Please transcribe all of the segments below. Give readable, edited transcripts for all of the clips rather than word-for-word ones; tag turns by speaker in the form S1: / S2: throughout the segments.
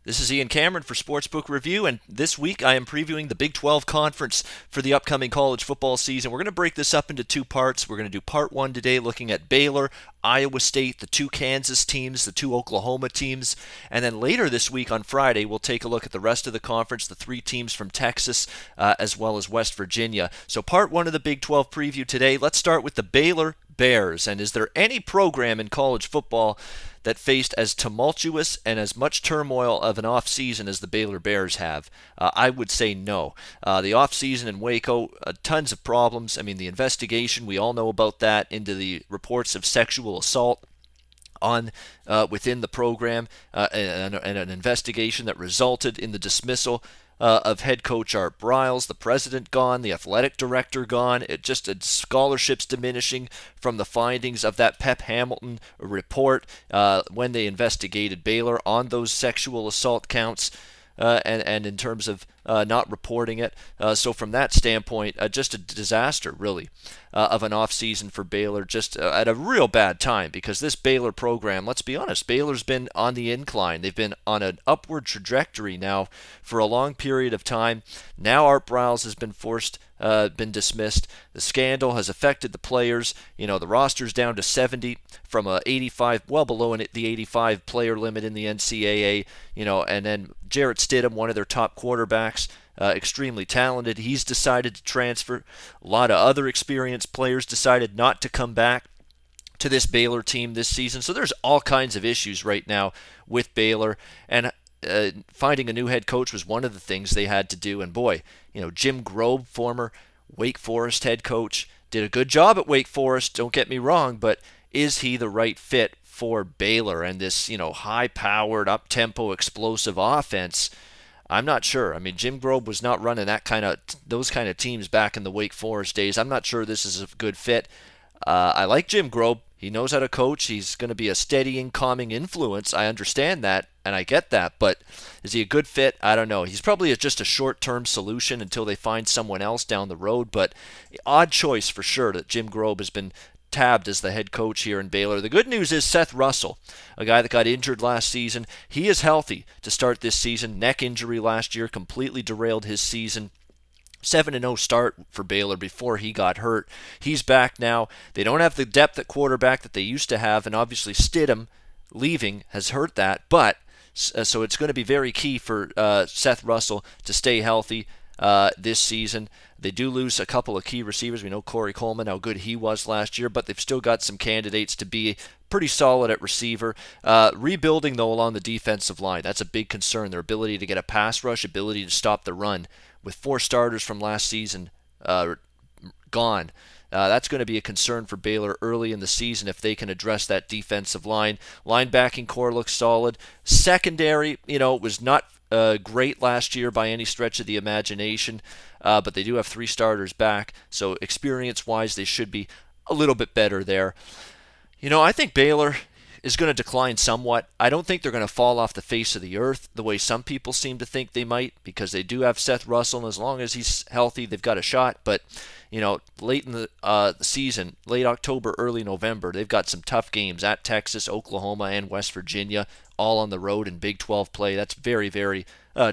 S1: This is Ian Cameron for Sportsbook Review, and this week I am previewing the Big 12 Conference for the upcoming college football season. We're going to break this up into two parts. We're going to do part one today looking at Baylor, Iowa State, the two Kansas teams, the two Oklahoma teams, and then later this week on Friday we'll take a look at the rest of the conference, the three teams from Texas as well as West Virginia. So part one of the Big 12 preview today, let's start with the Baylor Bears. And is there any program in college football that faced as tumultuous and as much turmoil of an offseason as the Baylor Bears have? I would say no. The offseason in Waco, tons of problems. I mean, the investigation, we all know about that, into the reports of sexual assault on within the program, and an investigation that resulted in the dismissal of head coach Art Briles, the president gone, the athletic director gone. It just scholarships diminishing from the findings of that Pep Hamilton report when they investigated Baylor on those sexual assault counts. And in terms of not reporting it. So from that standpoint, just a disaster, really, of an offseason for Baylor, just at a real bad time, because this Baylor program, let's be honest, Baylor's been on the incline. They've been on an upward trajectory now for a long period of time. Now Art Briles has been dismissed. The scandal has affected the players. You know, the roster's down to 70 from 85, well below the 85 player limit in the NCAA. You know, and then Jarrett Stidham, one of their top quarterbacks, extremely talented. He's decided to transfer. A lot of other experienced players decided not to come back to this Baylor team this season. So there's all kinds of issues right now with Baylor, and finding a new head coach was one of the things they had to do. And boy, you know, Jim Grobe, former Wake Forest head coach, did a good job at Wake Forest, don't get me wrong, but is he the right fit for Baylor and this, you know, high-powered, up-tempo, explosive offense? I'm not sure. I mean, Jim Grobe was not running those kind of teams back in the Wake Forest days. I'm not sure this is a good fit. I like Jim Grobe. He knows how to coach. He's going to be a steadying, calming influence. I understand that, and I get that. But is he a good fit? I don't know. He's probably just a short-term solution until they find someone else down the road. But odd choice for sure that Jim Grobe has been tabbed as the head coach here in Baylor. The good news is Seth Russell, a guy that got injured last season, he is healthy to start this season. Neck injury last year completely derailed his season. 7-0 start for Baylor before he got hurt. He's back now. They don't have the depth at quarterback that they used to have, and obviously Stidham leaving has hurt that, but so it's going to be very key for Seth Russell to stay healthy this season. They do lose a couple of key receivers. We know Corey Coleman, how good he was last year, but they've still got some candidates to be pretty solid at receiver. Rebuilding, though, along the defensive line, that's a big concern. Their ability to get a pass rush, ability to stop the run. With 4 starters from last season gone, that's going to be a concern for Baylor early in the season if they can address that defensive line. Linebacking core looks solid. Secondary, you know, was not great last year by any stretch of the imagination, but they do have 3 starters back, so experience-wise they should be a little bit better there. You know, I think Baylor is going to decline somewhat. I don't think they're going to fall off the face of the earth the way some people seem to think they might, because they do have Seth Russell, and as long as he's healthy, they've got a shot. But, you know, late in the season, late October, early November, they've got some tough games at Texas, Oklahoma, and West Virginia, all on the road in Big 12 play. That's very, very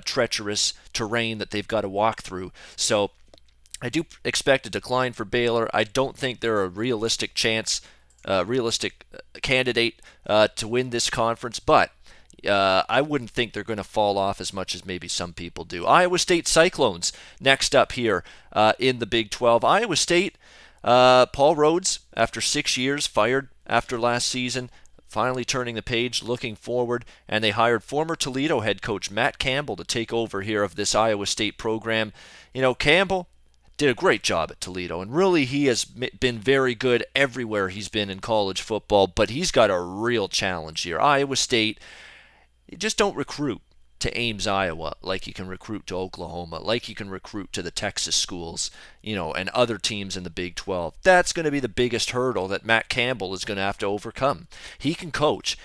S1: treacherous terrain that they've got to walk through. So I do expect a decline for Baylor. I don't think they're a realistic candidate to win this conference, but I wouldn't think they're going to fall off as much as maybe some people do. Iowa State Cyclones next up here in the Big 12. Iowa State, Paul Rhodes, after 6 years, fired after last season, finally turning the page, looking forward, and they hired former Toledo head coach Matt Campbell to take over here of this Iowa State program. You know, Campbell did a great job at Toledo, and really he has been very good everywhere he's been in college football, but he's got a real challenge here. Iowa State, you just don't recruit to Ames, Iowa like you can recruit to Oklahoma, like you can recruit to the Texas schools, you know, and other teams in the Big 12. That's going to be the biggest hurdle that Matt Campbell is going to have to overcome. He can coach.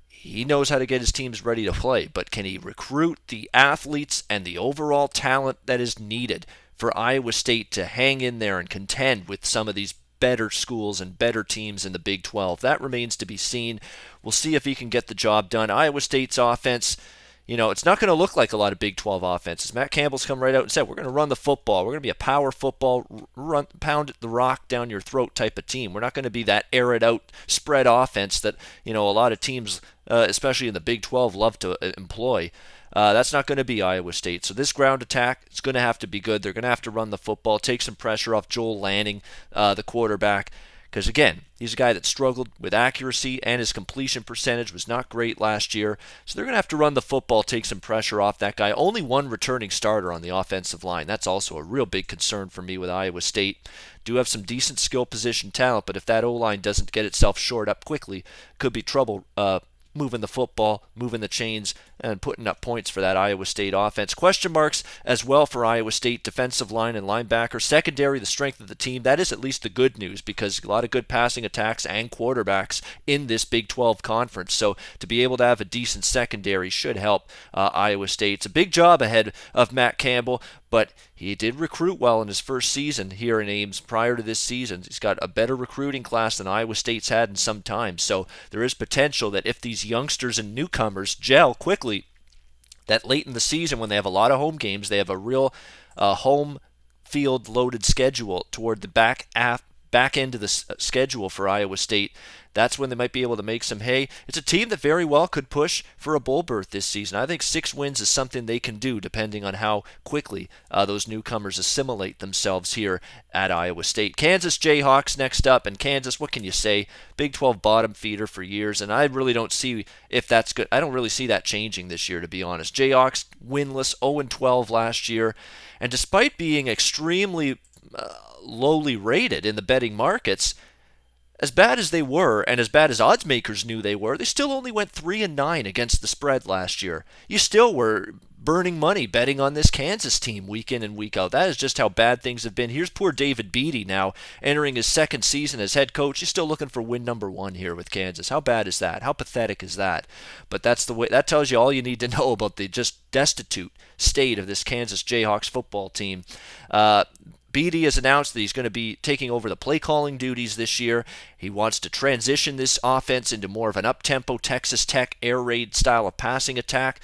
S1: He knows how to get his teams ready to play, but can he recruit the athletes and the overall talent that is needed for Iowa State to hang in there and contend with some of these better schools and better teams in the Big 12? That remains to be seen. We'll see if he can get the job done. Iowa State's offense, it's not going to look like a lot of Big 12 offenses. Matt Campbell's come right out and said, we're going to run the football. We're going to be a power football, pound the rock down your throat type of team. We're not going to be that air it out, spread offense that, a lot of teams, especially in the Big 12, love to employ. That's not going to be Iowa State. So this ground attack is going to have to be good. They're going to have to run the football, take some pressure off Joel Lanning, the quarterback. Because, again, he's a guy that struggled with accuracy, and his completion percentage was not great last year. So they're going to have to run the football, take some pressure off that guy. Only one returning starter on the offensive line. That's also a real big concern for me with Iowa State. Do have some decent skill position talent, but if that O-line doesn't get itself shored up quickly, could be trouble moving the football, moving the chains, and putting up points for that Iowa State offense. Question marks as well for Iowa State defensive line and linebacker. Secondary, the strength of the team. That is at least the good news, because a lot of good passing attacks and quarterbacks in this Big 12 conference. So to be able to have a decent secondary should help Iowa State. It's a big job ahead of Matt Campbell, but he did recruit well in his first season here in Ames prior to this season. He's got a better recruiting class than Iowa State's had in some time. So there is potential that if these youngsters and newcomers gel quickly, that late in the season when they have a lot of home games, they have a real home field loaded schedule toward the back end of the schedule for Iowa State. That's when they might be able to make some hay. It's a team that very well could push for a bowl berth this season. I think 6 wins is something they can do depending on how quickly those newcomers assimilate themselves here at Iowa State. Kansas Jayhawks next up, and Kansas, what can you say? Big 12 bottom feeder for years, and I really don't see if that's good. I don't really see that changing this year, to be honest. Jayhawks winless, 0-12 last year, and despite being extremely lowly rated in the betting markets, as bad as they were, and as bad as odds makers knew they were, they still only went 3-9 against the spread last year. You still were burning money betting on this Kansas team week in and week out. That is just how bad things have been. Here's poor David Beatty now entering his second season as head coach. He's still looking for win number 1 here with Kansas. How bad is that? How pathetic is that? But that's the way. That tells you all you need to know about the just destitute state of this Kansas Jayhawks football team. Beatty has announced that he's going to be taking over the play calling duties this year. He wants to transition this offense into more of an up-tempo Texas Tech air raid style of passing attack,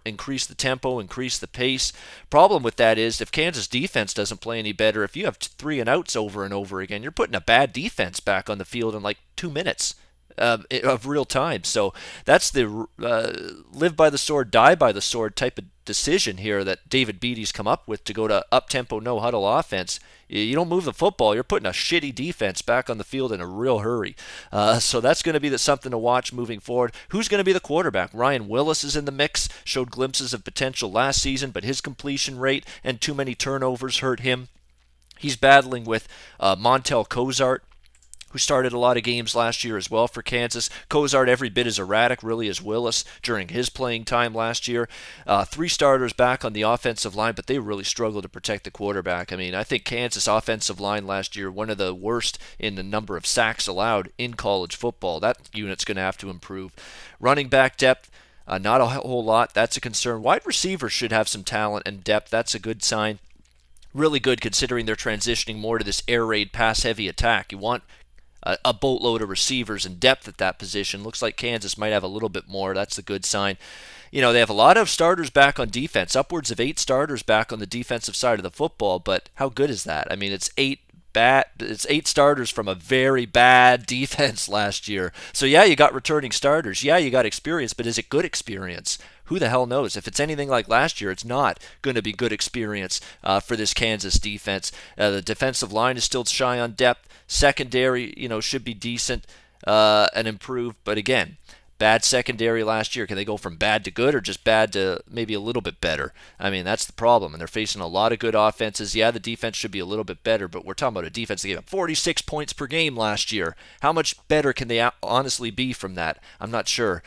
S1: increase the tempo, increase the pace. Problem with that is if Kansas defense doesn't play any better, if you have 3 and outs over and over again, you're putting a bad defense back on the field in like 2 minutes. Of real time. So that's the live by the sword, die by the sword type of decision here that David Beaty's come up with to go to up-tempo, no-huddle offense. You don't move the football, you're putting a shitty defense back on the field in a real hurry. So that's going to be something to watch moving forward. Who's going to be the quarterback? Ryan Willis is in the mix, showed glimpses of potential last season, but his completion rate and too many turnovers hurt him. He's battling with Montel Cozart, who started a lot of games last year as well for Kansas. Cozart every bit as erratic, really, as Willis during his playing time last year. 3 starters back on the offensive line, but they really struggled to protect the quarterback. I mean, I think Kansas offensive line last year, one of the worst in the number of sacks allowed in college football. That unit's going to have to improve. Running back depth, not a whole lot. That's a concern. Wide receivers should have some talent and depth. That's a good sign. Really good considering they're transitioning more to this air raid pass-heavy attack. You want a boatload of receivers and depth at that position. Looks like Kansas might have a little bit more. That's a good sign. They have a lot of starters back on defense, upwards of 8 starters back on the defensive side of the football, but how good is that? I mean, it's 8 starters from a very bad defense last year. So yeah, you got returning starters. Yeah, you got experience, but is it good experience? Who the hell knows? If it's anything like last year, it's not going to be good experience for this Kansas defense. The defensive line is still shy on depth. Secondary, should be decent and improved. But again, bad secondary last year. Can they go from bad to good or just bad to maybe a little bit better? I mean, that's the problem. And they're facing a lot of good offenses. Yeah, the defense should be a little bit better, but we're talking about a defense that gave up 46 points per game last year. How much better can they honestly be from that? I'm not sure.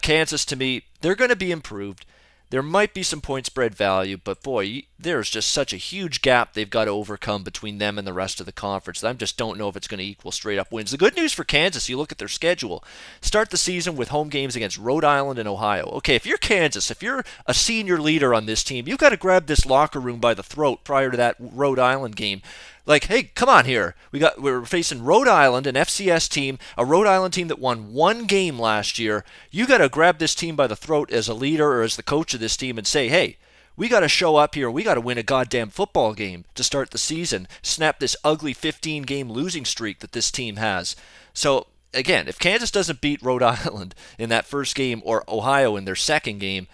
S1: Kansas, to me, they're going to be improved. There might be some point spread value, but boy, there's just such a huge gap they've got to overcome between them and the rest of the conference. I just don't know if it's going to equal straight-up wins. The good news for Kansas, you look at their schedule. Start the season with home games against Rhode Island and Ohio. Okay, if you're Kansas, if you're a senior leader on this team, you've got to grab this locker room by the throat prior to that Rhode Island game. Like, hey, come on here. We're facing Rhode Island, an FCS team, a Rhode Island team that won one game last year. You got to grab this team by the throat as a leader or as the coach of this team and say, hey, we got to show up here. We got to win a goddamn football game to start the season. Snap this ugly 15-game losing streak that this team has. So, again, if Kansas doesn't beat Rhode Island in that first game or Ohio in their second game,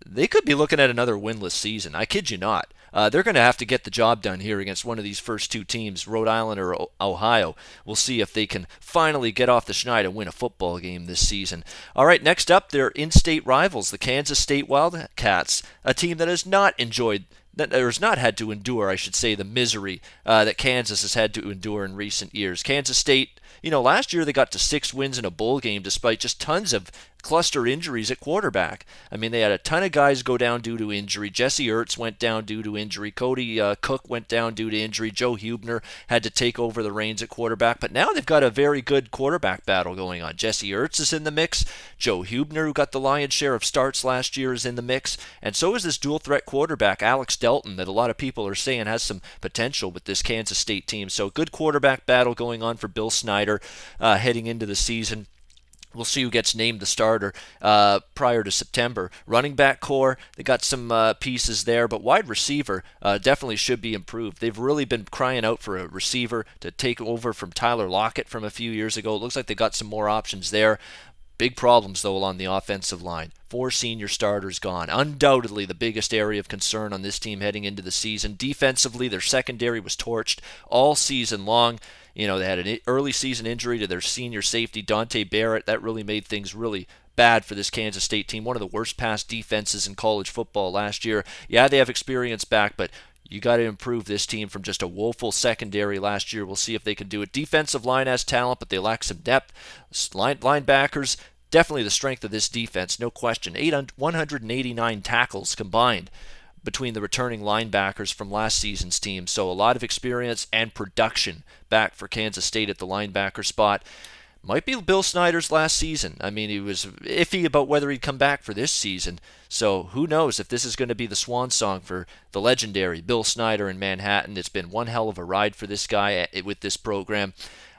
S1: they could be looking at another winless season. I kid you not. They're going to have to get the job done here against one of these first two teams, Rhode Island or Ohio. We'll see if they can finally get off the schneid and win a football game this season. All right, next up, their in-state rivals, the Kansas State Wildcats, a team that has not had to endure, I should say, the misery that Kansas has had to endure in recent years. Kansas State, last year they got to 6 wins in a bowl game despite just tons of cluster injuries at quarterback. I mean, they had a ton of guys go down due to injury. Jesse Ertz went down due to injury. Cody Cook went down due to injury. Joe Huebner had to take over the reins at quarterback. But now they've got a very good quarterback battle going on. Jesse Ertz is in the mix. Joe Huebner, who got the lion's share of starts last year, is in the mix. And so is this dual-threat quarterback, Alex Delton, that a lot of people are saying has some potential with this Kansas State team. So good quarterback battle going on for Bill Snyder heading into the season. We'll see who gets named the starter prior to September. Running back core, they got some pieces there, but wide receiver definitely should be improved. They've really been crying out for a receiver to take over from Tyler Lockett from a few years ago. It looks like they got some more options there. Big problems, though, along the offensive line. 4 senior starters gone. Undoubtedly the biggest area of concern on this team heading into the season. Defensively, their secondary was torched all season long. They had an early season injury to their senior safety, Dante Barrett. That really made things really bad for this Kansas State team. One of the worst pass defenses in college football last year. Yeah, they have experience back, but you got to improve this team from just a woeful secondary last year. We'll see if they can do it. Defensive line has talent, but they lack some depth. Linebackers, definitely the strength of this defense, no question. 189 tackles combined between the returning linebackers from last season's team. So a lot of experience and production back for Kansas State at the linebacker spot. Might be Bill Snyder's last season. I mean, he was iffy about whether he'd come back for this season. So who knows if this is going to be the swan song for the legendary Bill Snyder in Manhattan. It's been one hell of a ride for this guy with this program.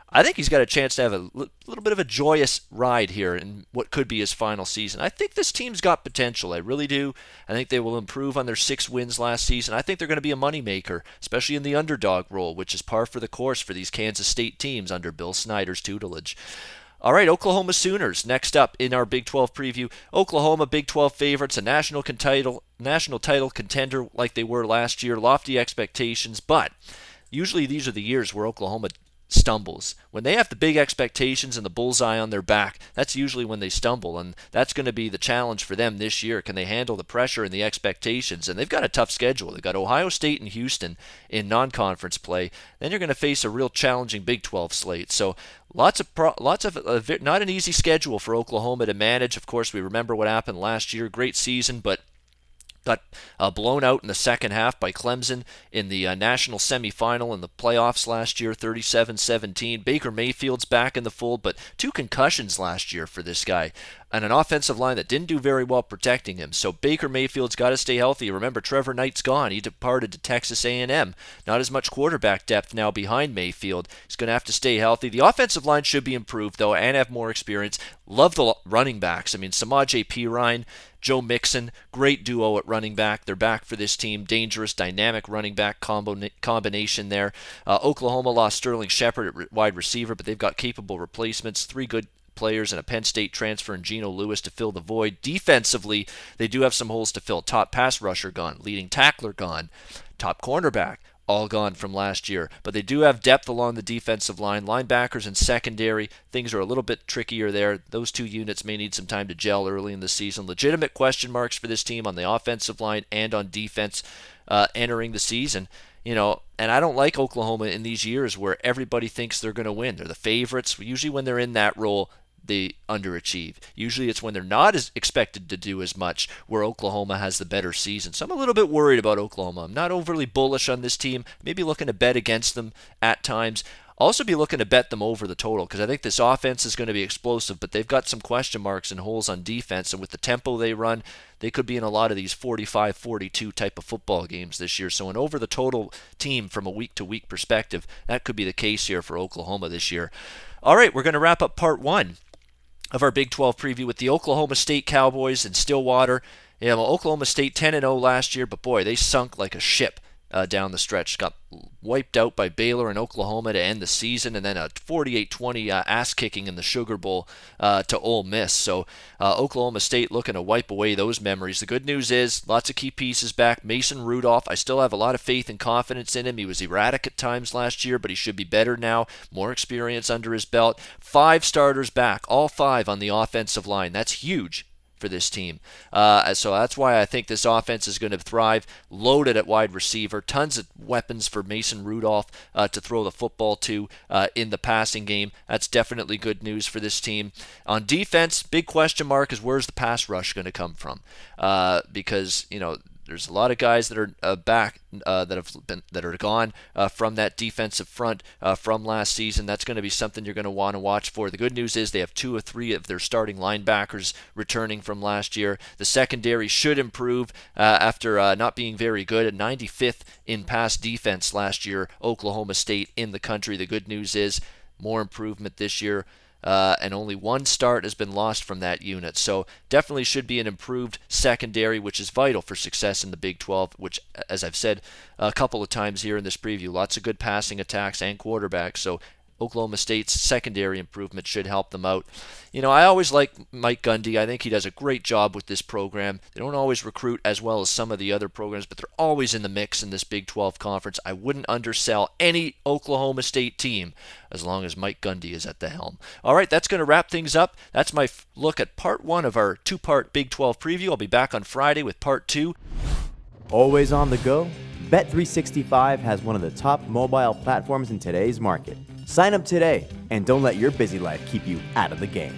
S1: I think he's got a chance to have a little bit of a joyous ride here in what could be his final season. I think this team's got potential. I really do. I think they will improve on their 6 wins last season. I think they're going to be a moneymaker, especially in the underdog role, which is par for the course for these Kansas State teams under Bill Snyder's tutelage. All right, Oklahoma Sooners next up in our Big 12 preview. Oklahoma, Big 12 favorites, a national title contender like they were last year. Lofty expectations, but usually these are the years where Oklahoma stumbles. When they have the big expectations and the bullseye on their back, that's usually when they stumble, and that's going to be the challenge for them this year. Can they handle the pressure and the expectations? And they've got a tough schedule. They've got Ohio State and Houston in non-conference play. Then you're going to face a real challenging Big 12 slate. So lots of not an easy schedule for Oklahoma to manage. Of course, we remember what happened last year. Great season, but got blown out in the second half by Clemson in the national semifinal in the playoffs last year, 37-17. Baker Mayfield's back in the fold, but 2 concussions last year for this guy, and an offensive line that didn't do very well protecting him. So Baker Mayfield's got to stay healthy. Remember, Trevor Knight's gone. He departed to Texas A&M. Not as much quarterback depth now behind Mayfield. He's going to have to stay healthy. The offensive line should be improved, though, and have more experience. Love the running backs. I mean, Samaje Perine, Joe Mixon, great duo at running back. They're back for this team. Dangerous, dynamic running back combination there. Oklahoma lost Sterling Shepard at wide receiver, but they've got capable replacements. 3 good players and a Penn State transfer in Geno Lewis to fill the void. Defensively, they do have some holes to fill. Top pass rusher gone. Leading tackler gone. Top cornerback all gone from last year. But they do have depth along the defensive line. Linebackers and secondary, things are a little bit trickier there. Those 2 units may need some time to gel early in the season. Legitimate question marks for this team on the offensive line and on defense entering the season. And I don't like Oklahoma in these years where everybody thinks they're going to win. They're the favorites. Usually when they're in that role, they underachieve. Usually it's when they're not as expected to do as much where Oklahoma has the better season. So I'm a little bit worried about Oklahoma. I'm not overly bullish on this team. Maybe looking to bet against them at times. Also be looking to bet them over the total because I think this offense is going to be explosive, but they've got some question marks and holes on defense, and with the tempo they run, they could be in a lot of these 45-42 type of football games this year. So an over the total team from a week-to-week perspective, that could be the case here for Oklahoma this year. All right, we're going to wrap up part one of our Big 12 preview with the Oklahoma State Cowboys in Stillwater. Oklahoma State 10-0 last year, but boy, they sunk like a ship down the stretch. Got wiped out by Baylor and Oklahoma to end the season, and then a 48-20 ass-kicking in the Sugar Bowl to Ole Miss. So Oklahoma State looking to wipe away those memories. The good news is lots of key pieces back. Mason Rudolph, I still have a lot of faith and confidence in him. He was erratic at times last year, but he should be better now. More experience under his belt. 5 starters back, all 5 on the offensive line. That's huge for this team. So that's why I think this offense is going to thrive. Loaded at wide receiver. Tons of weapons for Mason Rudolph to throw the football to in the passing game. That's definitely good news for this team. On defense, big question mark is where's the pass rush going to come from? Because, there's a lot of guys that are back that are gone from that defensive front from last season. That's going to be something you're going to want to watch for. The good news is they have 2 or 3 of their starting linebackers returning from last year. The secondary should improve after not being very good. At 95th in pass defense last year, Oklahoma State in the country. The good news is more improvement this year. And only 1 start has been lost from that unit. So definitely should be an improved secondary, which is vital for success in the Big 12, which, as I've said a couple of times here in this preview, lots of good passing attacks and quarterbacks. So Oklahoma State's secondary improvement should help them out. I always like Mike Gundy. I think he does a great job with this program. They don't always recruit as well as some of the other programs, but they're always in the mix in this Big 12 conference. I wouldn't undersell any Oklahoma State team as long as Mike Gundy is at the helm. All right, that's going to wrap things up. That's my look at part 1 of our 2-part Big 12 preview. I'll be back on Friday with part 2.
S2: Always on the go? Bet365 has one of the top mobile platforms in today's market. Sign up today and don't let your busy life keep you out of the game.